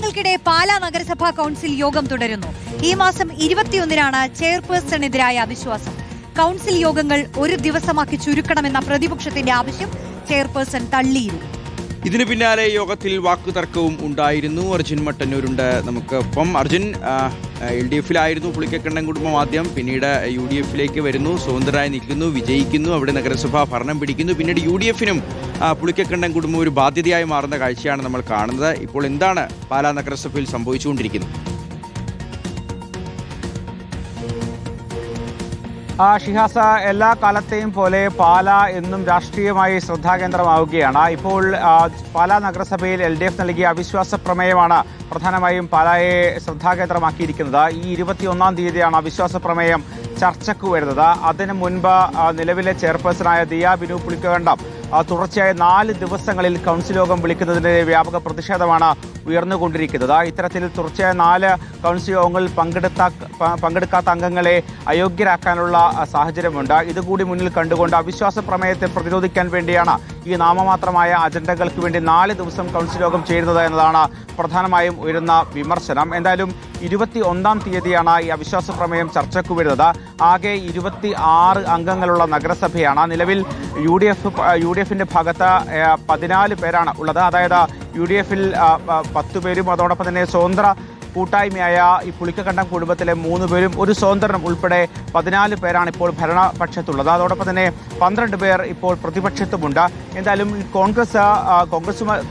ചർച്ചകൾക്കിടെ പാലാ നഗരസഭാ കൗൺസിൽ യോഗം തുടരുന്നു. ഈ മാസം 21-നാണ് ചെയർപേഴ്സണെതിരായ അവിശ്വാസം. കൗൺസിൽ യോഗങ്ങൾ ഒരു ദിവസമാക്കി ചുരുക്കണമെന്ന പ്രതിപക്ഷത്തിന്റെ ആവശ്യം ചെയർപേഴ്സൺ തള്ളിയിരുന്നു. ഇതിനു പിന്നാലെ യോഗത്തിൽ വാക്കുതർക്കവും ഉണ്ടായിരുന്നു. അർജുൻ മട്ടന്നൂരുണ്ട് നമുക്കൊപ്പം. അർജുൻ, LDF-ലായിരുന്നു പുളിക്കക്കണ്ടൻ കുടുംബം ആദ്യം, പിന്നീട് UDF-ലേക്ക് വരുന്നു, സ്വതന്ത്രരായി നിൽക്കുന്നു, വിജയിക്കുന്നു, അവിടെ നഗരസഭ ഭരണം പിടിക്കുന്നു. പിന്നീട് UDF-നും പുളിക്കക്കണ്ടൻ കുടുംബം ഒരു ബാധ്യതയായി മാറുന്ന കാഴ്ചയാണ് നമ്മൾ കാണുന്നത്. ഇപ്പോൾ എന്താണ് പാലാ നഗരസഭയിൽ സംഭവിച്ചുകൊണ്ടിരിക്കുന്നത്? ഷിഹാസ, എല്ലാ കാലത്തെയും പോലെ പാല എന്നും രാഷ്ട്രീയമായി ശ്രദ്ധാകേന്ദ്രമാവുകയാണ്. ഇപ്പോൾ പാലാ നഗരസഭയിൽ LDF നൽകിയ അവിശ്വാസ പ്രമേയമാണ് പ്രധാനമായും പാലായെ ശ്രദ്ധാകേന്ദ്രമാക്കിയിരിക്കുന്നത്. ഈ 21-ാം തീയതിയാണ് അവിശ്വാസ പ്രമേയം ചർച്ചയ്ക്ക് വരുന്നത്. അതിനു മുൻപ് നിലവിലെ ചെയർപേഴ്സണായ ദിയ ബിനു പുളിക്കകണ്ടം തുടർച്ചയായ 4 ദിവസങ്ങളിൽ കൗൺസിൽ യോഗം വിളിക്കുന്നതിനെതിരെ വ്യാപക പ്രതിഷേധമാണ് ഉയർന്നുകൊണ്ടിരിക്കുന്നത്. ഇത്തരത്തിൽ തുടർച്ചയായ 4 കൗൺസിൽ യോഗങ്ങളിൽ പങ്കെടുക്കാത്ത അംഗങ്ങളെ അയോഗ്യരാക്കാനുള്ള സാഹചര്യമുണ്ട്. ഇതുകൂടി മുന്നിൽ കണ്ടുകൊണ്ട് അവിശ്വാസ പ്രമേയത്തെ പ്രതിരോധിക്കാൻ വേണ്ടിയാണ് ഈ നാമമാത്രമായ അജണ്ടകൾക്ക് വേണ്ടി 4 ദിവസം കൗൺസിൽ യോഗം ചേരുന്നത് എന്നതാണ് പ്രധാനമായും ഉയരുന്ന വിമർശനം. എന്തായാലും 21-ാം തീയതിയാണ് ഈ അവിശ്വാസ പ്രമേയം ചർച്ചയ്ക്ക് വരുന്നത്. ആകെ 26 അംഗങ്ങളുള്ള നഗരസഭയാണ്. നിലവിൽ UDF-ന്റെ ഭാഗത്ത് 14 പേരാണ് ഉള്ളത്. അതായത് UDF-ൽ 10 പേരും അതോടൊപ്പം തന്നെ സ്വതന്ത്ര കൂട്ടായ്മയായ ഈ പുളിക്കക്കണ്ടം കുടുംബത്തിലെ 3 പേരും ഒരു സ്വതന്ത്രനും ഉൾപ്പെടെ 14 പേരാണ് ഇപ്പോൾ ഭരണപക്ഷത്തുള്ളത്. അതോടൊപ്പം തന്നെ 12 പേർ ഇപ്പോൾ പ്രതിപക്ഷത്തുമുണ്ട്. എന്തായാലും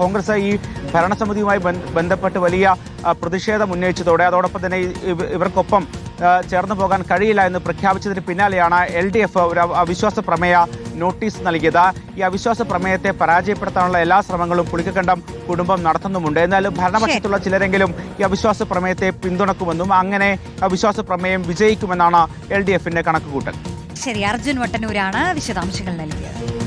കോൺഗ്രസ് ഈ ഭരണസമിതിയുമായി ബന്ധപ്പെട്ട് വലിയ പ്രതിഷേധം ഉന്നയിച്ചതോടെ അതോടൊപ്പം തന്നെ ഇവർക്കൊപ്പം ചേർന്ന് പോകാൻ കഴിയില്ല എന്ന് പ്രഖ്യാപിച്ചതിന് പിന്നാലെയാണ് LDF ഒരു അവിശ്വാസ പ്രമേയ നോട്ടീസ് നൽകിയത്. ഈ അവിശ്വാസ പ്രമേയത്തെ പരാജയപ്പെടുത്താനുള്ള എല്ലാ ശ്രമങ്ങളും പുളിക്കക്കണ്ടം കുടുംബം നടത്തുന്നുമുണ്ട്. എന്നാലും ഭരണപക്ഷത്തുള്ള ചിലരെങ്കിലും ഈ അവിശ്വാസ പ്രമേയത്തെ പിന്തുണക്കുമെന്നും അങ്ങനെ അവിശ്വാസ പ്രമേയം വിജയിക്കുമെന്നാണ് LDF-ന്റെ കണക്കുകൂട്ടൽ. ശരി, അർജുൻ വട്ടന്നൂരാണ് വിശദാംശങ്ങൾ നൽകിയത്.